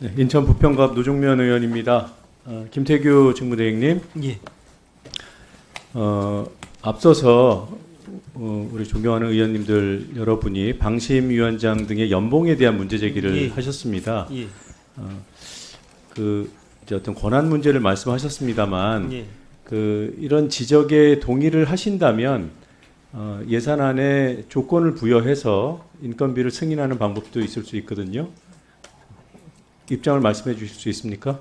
네, 인천 부평갑 노종면 의원입니다. 김태규 직무대행님, 예. 앞서서 우리 존경하는 의원님들 여러분이 방심위원장 등의 연봉에 대한 문제 제기를 예. 하셨습니다. 예. 이제 어떤 권한 문제를 말씀하셨습니다만, 예. 이런 지적에 동의를 하신다면 예산안에 조건을 부여해서 인건비를 승인하는 방법도 있을 수 있거든요. 입장을 말씀해 주실 수 있습니까?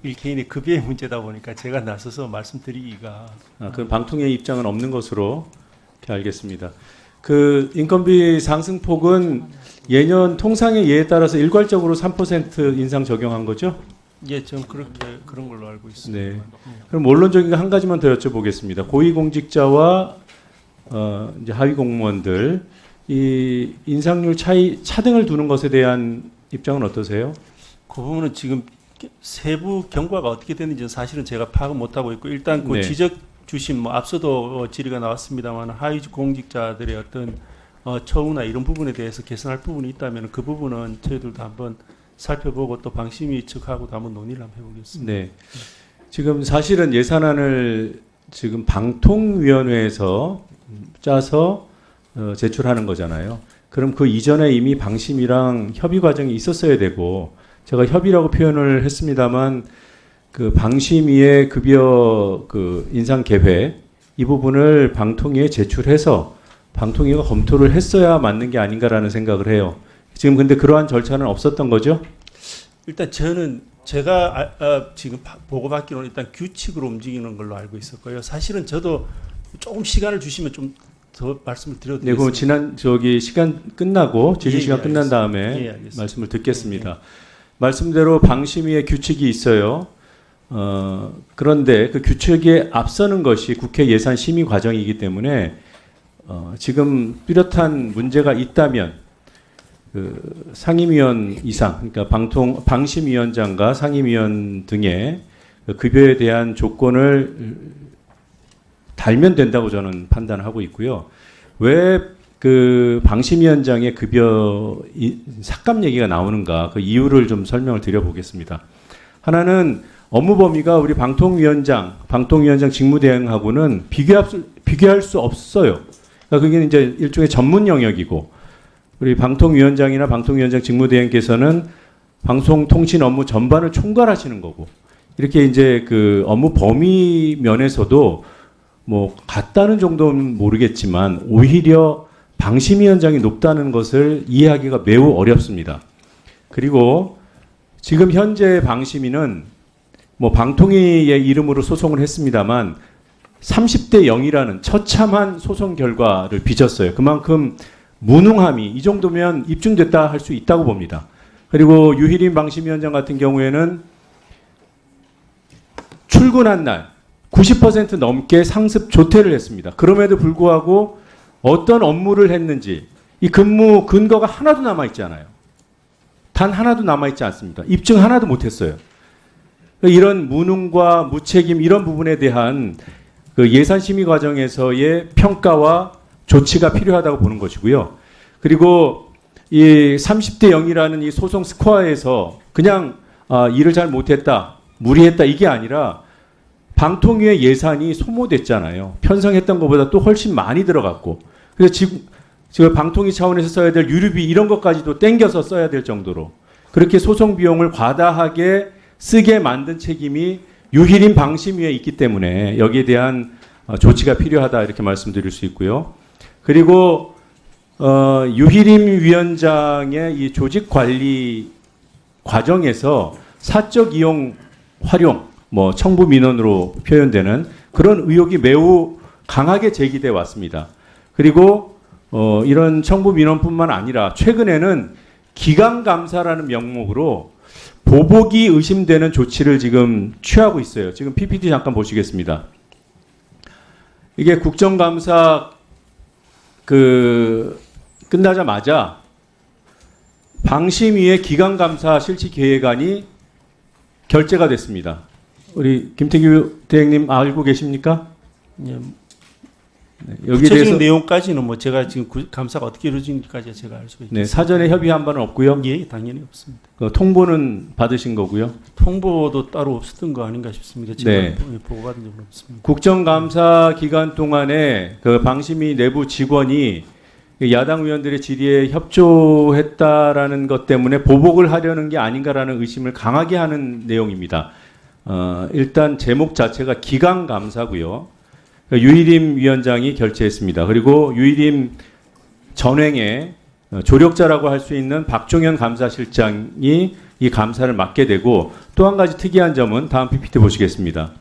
일개인의 급여의 문제다 보니까 제가 나서서 말씀드리기가 그 방통위의 입장은 없는 것으로 이렇게 알겠습니다. 인건비 상승폭은 예년 통상의 예에 따라서 일괄적으로 3% 인상 적용한 거죠? 예, 좀 그런 걸로 알고 있습니다. 네. 그럼 원론적인 거 한 가지만 더 여쭤보겠습니다. 고위공직자와 이제 하위 공무원들 이 인상률 차등을 두는 것에 대한 입장은 어떠세요? 그 부분은 지금 세부 경과가 어떻게 되는지는 사실은 제가 파악을 못하고 있고, 일단 그 네. 지적 주신 앞서도 질의가 나왔습니다만 하위 공직자들의 어떤 처우나 이런 부분에 대해서 개선할 부분이 있다면 그 부분은 저희들도 한번 살펴보고 또 방심위 측하고도 한번 논의를 한번 해보겠습니다. 네. 지금 사실은 예산안을 지금 방통위원회에서 짜서 제출하는 거잖아요. 그럼 그 이전에 이미 방심이랑 협의 과정이 있었어야 되고, 제가 협의라고 표현을 했습니다만 그 방심위의 급여 인상 계획 이 부분을 방통위에 제출해서 방통위가 검토를 했어야 맞는 게 아닌가라는 생각을 해요. 지금 근데 그러한 절차는 없었던 거죠? 일단 제가 지금 보고받기로는 일단 규칙으로 움직이는 걸로 알고 있었고요. 사실은 저도 조금 시간을 주시면 좀 더 말씀을 드려도 네, 그럼 되겠습니다. 시간 끝나고 질의 시간 끝난 다음에 알겠습니다. 말씀을 듣겠습니다. 말씀대로 방심위의 규칙이 있어요. 그런데 그 규칙에 앞서는 것이 국회 예산 심의 과정이기 때문에 지금 뚜렷한 문제가 있다면 상임위원 이상, 그러니까 방심위원장과 상임위원 등의 급여에 대한 조건을 달면 된다고 저는 판단하고 있고요. 왜 방심위원장의 급여 삭감 얘기가 나오는가, 그 이유를 좀 설명을 드려보겠습니다. 하나는 업무 범위가 우리 방통위원장 직무대행하고는 비교할 수 없어요. 그러니까 그게 이제 일종의 전문 영역이고, 우리 방통위원장이나 방통위원장 직무대행께서는 방송통신 업무 전반을 총괄하시는 거고, 이렇게 이제 업무 범위 면에서도 뭐 같다는 정도는 모르겠지만 오히려 방심위원장이 높다는 것을 이해하기가 매우 어렵습니다. 그리고 지금 현재 방심위는 뭐 방통위의 이름으로 소송을 했습니다만 30대 0이라는 처참한 소송 결과를 빚었어요. 그만큼 무능함이 이 정도면 입증됐다 할 수 있다고 봅니다. 그리고 유희린 방심위원장 같은 경우에는 출근한 날 90% 넘게 상습 조퇴를 했습니다. 그럼에도 불구하고 어떤 업무를 했는지 이 근무 근거가 하나도 남아있지 않아요. 단 하나도 남아있지 않습니다. 입증 하나도 못했어요. 이런 무능과 무책임 이런 부분에 대한 예산 심의 과정에서의 평가와 조치가 필요하다고 보는 것이고요. 그리고 이 30대 0이라는 이 소송 스코어에서 그냥 일을 잘 못했다, 무리했다 이게 아니라 방통위의 예산이 소모됐잖아요. 편성했던 것보다 또 훨씬 많이 들어갔고, 그래서 지금 방통위 차원에서 써야 될 유류비 이런 것까지도 땡겨서 써야 될 정도로 그렇게 소송 비용을 과다하게 쓰게 만든 책임이 유희린 방심위에 있기 때문에 여기에 대한 조치가 필요하다 이렇게 말씀드릴 수 있고요. 그리고 유희림 위원장의 이 조직 관리 과정에서 사적 이용 활용 뭐 청부 민원으로 표현되는 그런 의혹이 매우 강하게 제기돼 왔습니다. 그리고 이런 청부 민원뿐만 아니라 최근에는 기강감사라는 명목으로 보복이 의심되는 조치를 지금 취하고 있어요. 지금 PPT 잠깐 보시겠습니다. 이게 국정감사 끝나자마자 방심위의 기강감사 실시 계획안이 결재가 됐습니다. 우리 김태규 대행님 알고 계십니까? 예, 여기에 구체적인 대해서 내용까지는 뭐 제가 지금 감사가 어떻게 이루어진지까지 제가 알 수가 있습니다. 네, 사전에 협의한 바는 없고요. 예, 당연히 없습니다. 통보는 받으신 거고요. 통보도 따로 없었던 거 아닌가 싶습니다. 제가 네. 보고받은 적은 없습니다. 국정감사 기간 동안에 그 방심위 내부 직원이 야당 의원들의 질의에 협조했다라는 것 때문에 보복을 하려는 게 아닌가라는 의심을 강하게 하는 내용입니다. 일단 제목 자체가 기강감사고요. 유일임 위원장이 결재했습니다. 그리고 유일임 전횡의 조력자라고 할 수 있는 박종현 감사실장이 이 감사를 맡게 되고, 또 한 가지 특이한 점은 다음 PPT 보시겠습니다.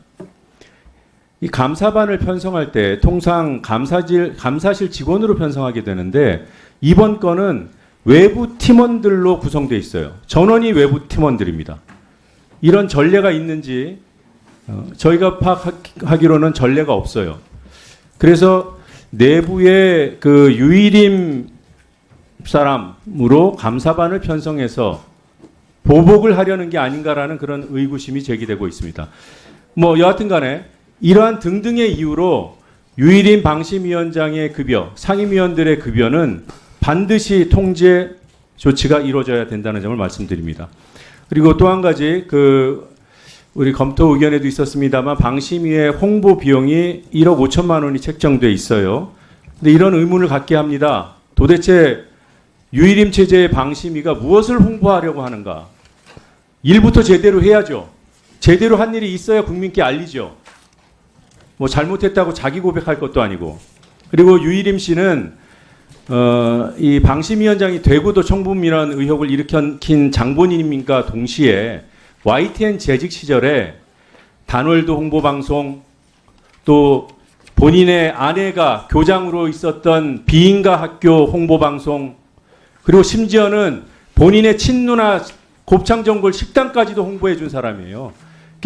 이 감사반을 편성할 때 통상 감사실 직원으로 편성하게 되는데, 이번 건은 외부 팀원들로 구성되어 있어요. 전원이 외부 팀원들입니다. 이런 전례가 있는지 저희가 파악하기로는 전례가 없어요. 그래서 내부의 그 유일임 사람으로 감사반을 편성해서 보복을 하려는 게 아닌가라는 그런 의구심이 제기되고 있습니다. 뭐 여하튼 간에 이러한 등등의 이유로 유일임 방심위원장의 급여, 상임위원들의 급여는 반드시 통제 조치가 이루어져야 된다는 점을 말씀드립니다. 그리고 또 한 가지 우리 검토 의견에도 있었습니다만 방심위의 홍보 비용이 1억 5천만 원이 책정돼 있어요. 근데 이런 의문을 갖게 합니다. 도대체 유일임 체제의 방심위가 무엇을 홍보하려고 하는가? 일부터 제대로 해야죠. 제대로 한 일이 있어야 국민께 알리죠. 뭐 잘못했다고 자기 고백할 것도 아니고. 그리고 유일임 씨는 이 방심위원장이 되고도 청부민원 의혹을 일으킨 장본인임과 동시에 YTN 재직 시절에 단월도 홍보방송, 또 본인의 아내가 교장으로 있었던 비인가 학교 홍보방송, 그리고 심지어는 본인의 친누나 곱창전골 식당까지도 홍보해 준 사람이에요.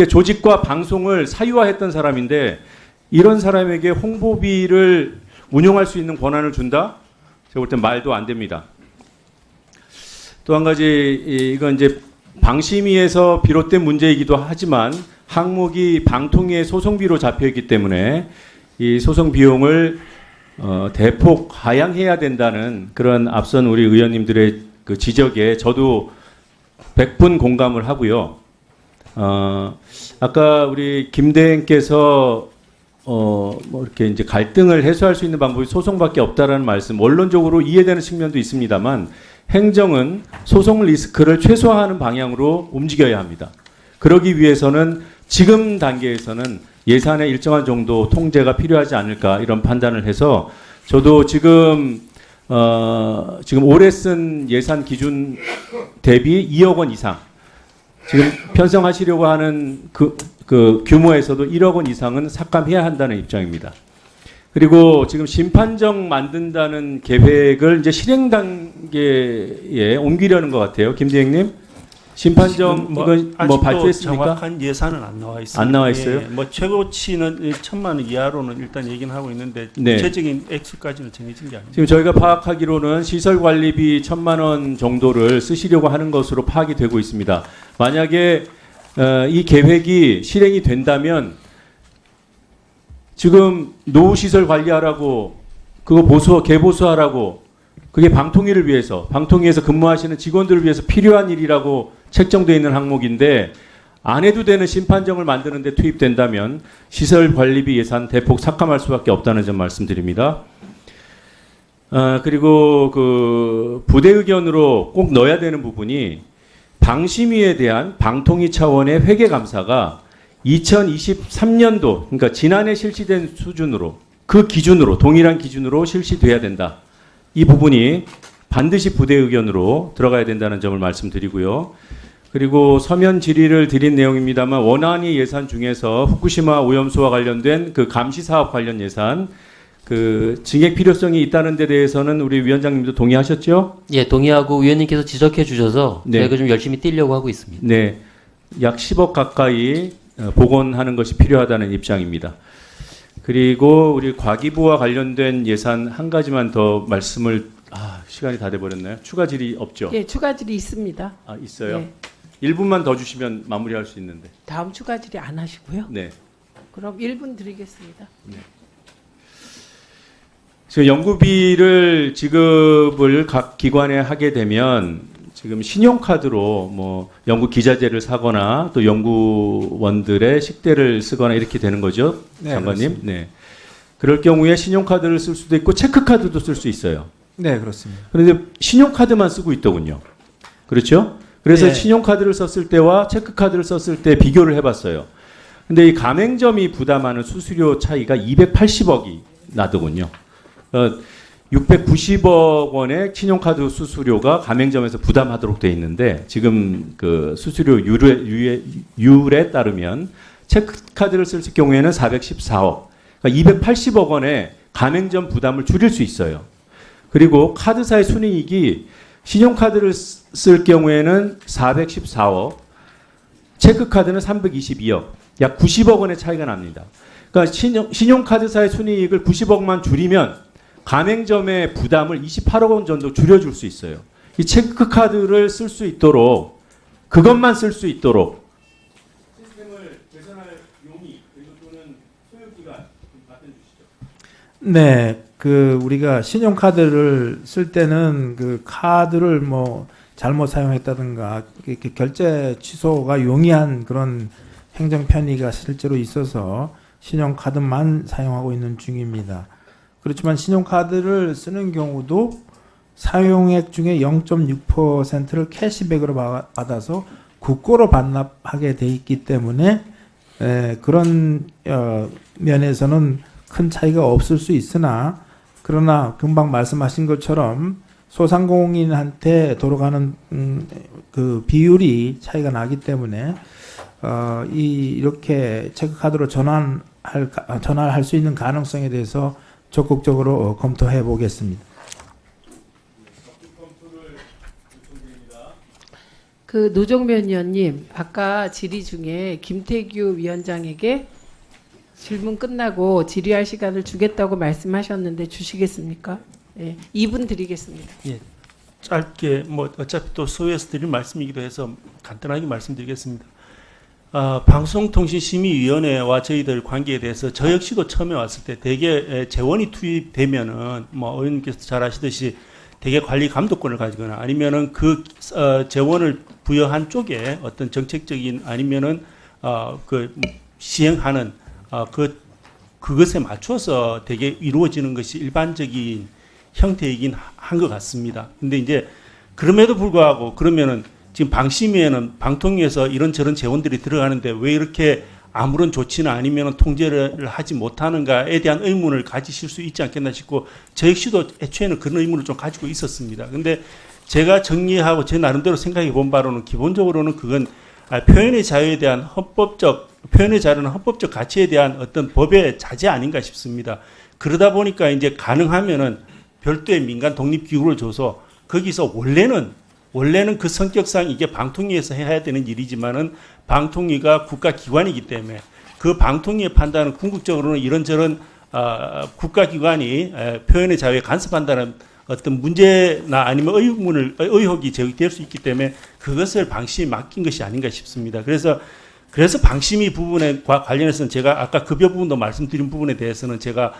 조직과 방송을 사유화했던 사람인데, 이런 사람에게 홍보비를 운용할 수 있는 권한을 준다? 제가 볼 땐 말도 안 됩니다. 또 한 가지, 이건 이제 방심위에서 비롯된 문제이기도 하지만 항목이 방통위의 소송비로 잡혀있기 때문에 이 소송 비용을 대폭 하향해야 된다는 그런 앞선 우리 의원님들의 그 지적에 저도 100분 공감을 하고요. 아까 우리 김대행께서 뭐 이렇게 이제 갈등을 해소할 수 있는 방법이 소송밖에 없다라는 말씀, 원론적으로 이해되는 측면도 있습니다만, 행정은 소송 리스크를 최소화하는 방향으로 움직여야 합니다. 그러기 위해서는 지금 단계에서는 예산의 일정한 정도 통제가 필요하지 않을까, 이런 판단을 해서 저도 지금 올해 쓴 예산 기준 대비 2억 원 이상, 지금 편성하시려고 하는 그 규모에서도 1억 원 이상은 삭감해야 한다는 입장입니다. 그리고 지금 심판정 만든다는 계획을 이제 실행 단계에 옮기려는 것 같아요. 김대행님, 심판정 이건 뭐 발표했습니까? 정확한 예산은 안 나와 있습니다. 안 나와 있어요? 예, 뭐 최고치는 1천만 원 이하로는 일단 얘기는 하고 있는데 네. 구체적인 액수까지는 정해진 게 아닙니다. 지금 저희가 파악하기로는 시설 관리비 1,000만 원 정도를 쓰시려고 하는 것으로 파악이 되고 있습니다. 만약에 이 계획이 실행이 된다면 지금 노후시설 관리하라고, 그거 개보수하라고, 그게 방통위를 위해서, 방통위에서 근무하시는 직원들을 위해서 필요한 일이라고 책정되어 있는 항목인데, 안 해도 되는 심판정을 만드는 데 투입된다면 시설 관리비 예산 대폭 삭감할 수밖에 없다는 점 말씀드립니다. 그리고 그 부대 의견으로 꼭 넣어야 되는 부분이, 방심위에 대한 방통위 차원의 회계 감사가 2023년도, 그러니까 지난해 실시된 수준으로, 그 기준으로, 동일한 기준으로 실시돼야 된다. 이 부분이 반드시 부대 의견으로 들어가야 된다는 점을 말씀드리고요. 그리고 서면 질의를 드린 내용입니다만, 원안위 예산 중에서 후쿠시마 오염수와 관련된 그 감시 사업 관련 예산, 그 증액 필요성이 있다는 데 대해서는 우리 위원장님도 동의하셨죠? 예, 동의하고 위원님께서 지적해 주셔서 네. 저희가 좀 열심히 뛰려고 하고 있습니다. 네, 약 10억 가까이 복원하는 것이 필요하다는 입장입니다. 그리고 우리 과기부와 관련된 예산 한 가지만 더 말씀을, 시간이 다 돼버렸나요? 추가 질의 없죠? 예, 추가 질의 있습니다. 있어요? 예, 1분만 더 주시면 마무리할 수 있는데. 다음 추가 질의 안 하시고요. 네. 그럼 1분 드리겠습니다. 그래서 연구비를 지급을 각 기관에 하게 되면 지금 신용카드로 뭐 연구 기자재를 사거나 또 연구원들의 식대를 쓰거나 이렇게 되는 거죠, 네, 장관님. 그렇습니다. 네. 그럴 경우에 신용카드를 쓸 수도 있고 체크카드도 쓸 수 있어요. 네, 그렇습니다. 그런데 신용카드만 쓰고 있더군요. 그렇죠? 그래서 네. 신용카드를 썼을 때와 체크카드를 썼을 때 비교를 해봤어요. 근데 이 가맹점이 부담하는 수수료 차이가 280억이 나더군요. 690억 원의 신용카드 수수료가 가맹점에서 부담하도록 돼 있는데 지금 그 수수료 율에 따르면 체크카드를 쓸 경우에는 414억, 그러니까 280억 원의 가맹점 부담을 줄일 수 있어요. 그리고 카드사의 순이익이 신용카드를 쓸 경우에는 414억, 체크카드는 322억, 약 90억 원의 차이가 납니다. 그러니까 신용카드사의 순이익을 90억만 줄이면 가맹점의 부담을 28억 원 정도 줄여줄 수 있어요. 이 체크카드를 쓸 수 있도록, 그것만 쓸 수 있도록 시스템을 개선할 용의 그리고 또는 소요기간 좀 답변 주시죠. 네, 우리가 신용카드를 쓸 때는 그 카드를 뭐 잘못 사용했다든가 이렇게 결제 취소가 용이한 그런 행정 편의가 실제로 있어서 신용카드만 사용하고 있는 중입니다. 그렇지만 신용카드를 쓰는 경우도 사용액 중에 0.6%를 캐시백으로 받아서 국고로 반납하게 돼 있기 때문에 그런 면에서는 큰 차이가 없을 수 있으나 그러나 금방 말씀하신 것처럼 소상공인한테 돌아가는 그 비율이 차이가 나기 때문에 이렇게 체크카드로 전환할 수 있는 가능성에 대해서 적극적으로 검토해 보겠습니다. 그 노정면 위원님, 아까 질의 중에 김태규 위원장에게 질문 끝나고 질의할 시간을 주겠다고 말씀하셨는데 주시겠습니까? 예, 2분 드리겠습니다. 예, 짧게 뭐 어차피 또 소위에서 드릴 말씀이기도 해서 간단하게 말씀드리겠습니다. 방송통신심의위원회와 저희들 관계에 대해서 저 역시도 처음에 왔을 때 대개 재원이 투입되면은 뭐 의원님께서 잘 아시듯이 대개 관리 감독권을 가지거나 아니면은 그 재원을 부여한 쪽에 어떤 정책적인 아니면은 그 시행하는 그것에 맞춰서 대개 이루어지는 것이 일반적인 형태이긴 한 것 같습니다. 근데 이제 그럼에도 불구하고 그러면은 지금 방심위에는 방통위에서 이런저런 재원들이 들어가는데 왜 이렇게 아무런 조치나 아니면 통제를 하지 못하는가에 대한 의문을 가지실 수 있지 않겠나 싶고 저 역시도 애초에는 그런 의문을 좀 가지고 있었습니다. 근데 제가 정리하고 제 나름대로 생각해 본 바로는 기본적으로는 그건 표현의 자유에 대한 표현의 자유는 헌법적 가치에 대한 어떤 법의 자제 아닌가 싶습니다. 그러다 보니까 이제 가능하면은 별도의 민간 독립기구를 줘서 거기서 원래는 그 성격상 이게 방통위에서 해야 되는 일이지만은 방통위가 국가기관이기 때문에 그 방통위의 판단은 궁극적으로는 이런저런 국가기관이 표현의 자유에 간섭한다는 어떤 문제나 아니면 의혹이 제기될 수 있기 때문에 그것을 방심이 맡긴 것이 아닌가 싶습니다. 그래서 방심위 부분에 관련해서는 제가 아까 급여 부분도 말씀드린 부분에 대해서는 제가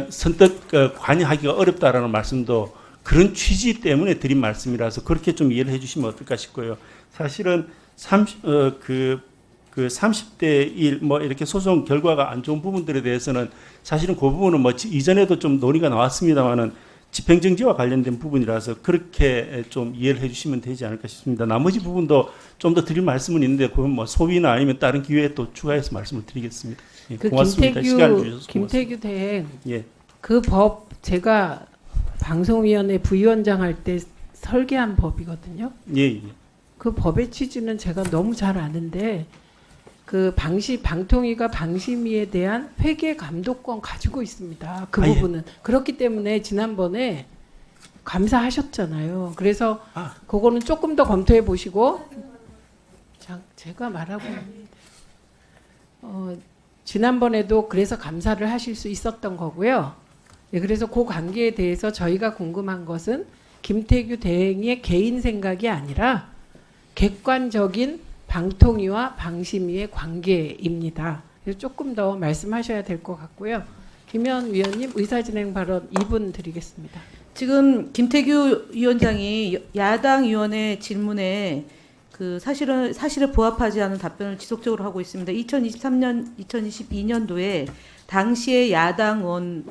선뜻 관여하기가 어렵다라는 말씀도 그런 취지 때문에 드린 말씀이라서 그렇게 좀 이해를 해주시면 어떨까 싶고요. 사실은 30대 1 뭐 이렇게 소송 결과가 안 좋은 부분들에 대해서는 사실은 그 부분은 뭐 이전에도 좀 논의가 나왔습니다만은 집행정지와 관련된 부분이라서 그렇게 좀 이해를 해주시면 되지 않을까 싶습니다. 나머지 부분도 좀 더 드릴 말씀은 있는데 그건 뭐 소위나 아니면 다른 기회에 또 추가해서 말씀을 드리겠습니다. 예, 고맙습니다. 시간을 주셔서 김태규 대행 예. 그 법 제가 방송위원회 부위원장 할 때 설계한 법이거든요. 예. 그 법의 취지는 제가 너무 잘 아는데 그 방통위가 방심위에 대한 회계 감독권 가지고 있습니다. 그 부분은 그렇기 때문에 지난번에 감사하셨잖아요. 그래서 그거는 조금 더 검토해 보시고 제가 말하고 있는데 지난번에도 그래서 감사를 하실 수 있었던 거고요. 네, 그래서 그 관계에 대해서 저희가 궁금한 것은 김태규 대행의 개인 생각이 아니라 객관적인 방통위와 방심위의 관계입니다. 그래서 조금 더 말씀하셔야 될 것 같고요. 김현 위원님 의사진행 발언 2분 드리겠습니다. 지금 김태규 위원장이 야당 의원의 질문에 그 사실에 부합하지 않은 답변을 지속적으로 하고 있습니다. 2022년도에 당시에 야당에서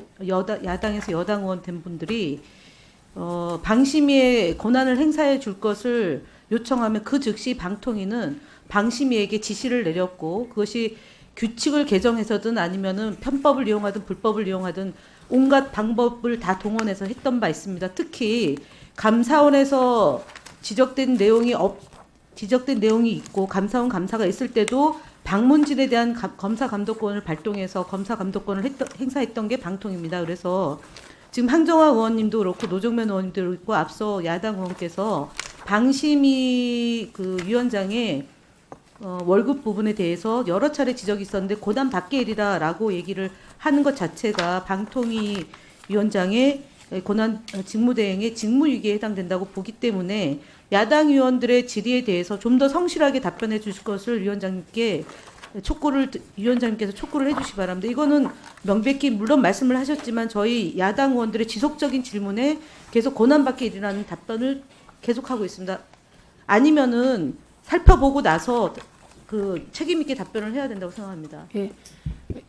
여당 의원 된 분들이 방심위에 권한을 행사해 줄 것을 요청하면 그 즉시 방통위는 방심위에게 지시를 내렸고, 그것이 규칙을 개정해서든 아니면은 편법을 이용하든 불법을 이용하든 온갖 방법을 다 동원해서 했던 바 있습니다. 특히 감사원에서 지적된 내용이 있고 감사원 감사가 있을 때도 방문진에 대한 검사 감독권을 발동해서 검사 감독권을 행사했던 게 방통입니다. 그래서 지금 황정화 의원님도 그렇고 노정면 의원님도 그렇고 앞서 야당 의원께서 방심위 그 위원장의 월급 부분에 대해서 여러 차례 지적이 있었는데 고단 밖의 일이다라고 얘기를 하는 것 자체가 방통위 위원장의 권한 직무대행의 직무유기에 해당된다고 보기 때문에 야당 의원들의 질의에 대해서 좀 더 성실하게 답변해 주실 것을 위원장님께서 촉구를 해주시기 바랍니다. 이거는 명백히 물론 말씀을 하셨지만 저희 야당 의원들의 지속적인 질문에 계속 권한 밖의 일이라는 답변을 계속하고 있습니다. 아니면은 살펴보고 나서 그 책임 있게 답변을 해야 된다고 생각합니다. 예,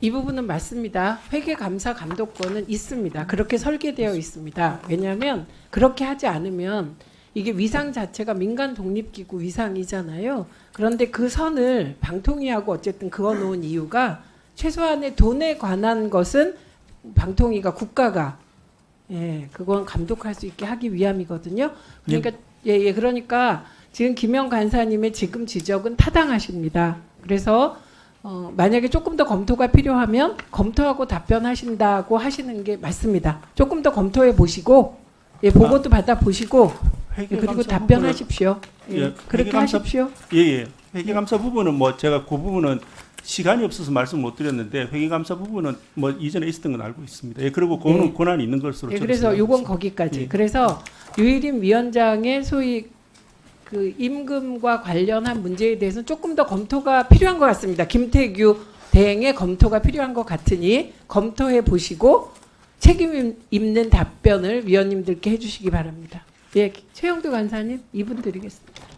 이 부분은 맞습니다. 회계감사 감독권은 있습니다. 그렇게 설계되어 있습니다. 왜냐하면 그렇게 하지 않으면 이게 위상 자체가 민간 독립기구 위상이잖아요. 그런데 그 선을 방통위하고 어쨌든 그어놓은 이유가 최소한의 돈에 관한 것은 방통위가 국가가 그건 감독할 수 있게 하기 위함이거든요. 그러니까 그러니까 지금 김영 간사님의 지금 지적은 타당하십니다. 그래서 만약에 조금 더 검토가 필요하면 검토하고 답변하신다고 하시는 게 맞습니다. 조금 더 검토해 보시고 보고도 받아 보시고 그리고 답변하십시오. 그렇게 하십시오. 회계감사 부분은 뭐 제가 그 부분은 시간이 없어서 말씀 못 드렸는데 회계감사 부분은 뭐 이전에 있었던 건 알고 있습니다. 그리고 그거는 권한이 있는 것으로 저는 그래서 생각하고 요건 있습니다. 거기까지. 그래서 유일임 위원장의 소위 그 임금과 관련한 문제에 대해서는 조금 더 검토가 필요한 것 같습니다. 김태규 대행의 검토가 필요한 것 같으니 검토해 보시고 책임 있는 답변을 위원님들께 해주시기 바랍니다. 최영두 간사님 2분 드리겠습니다.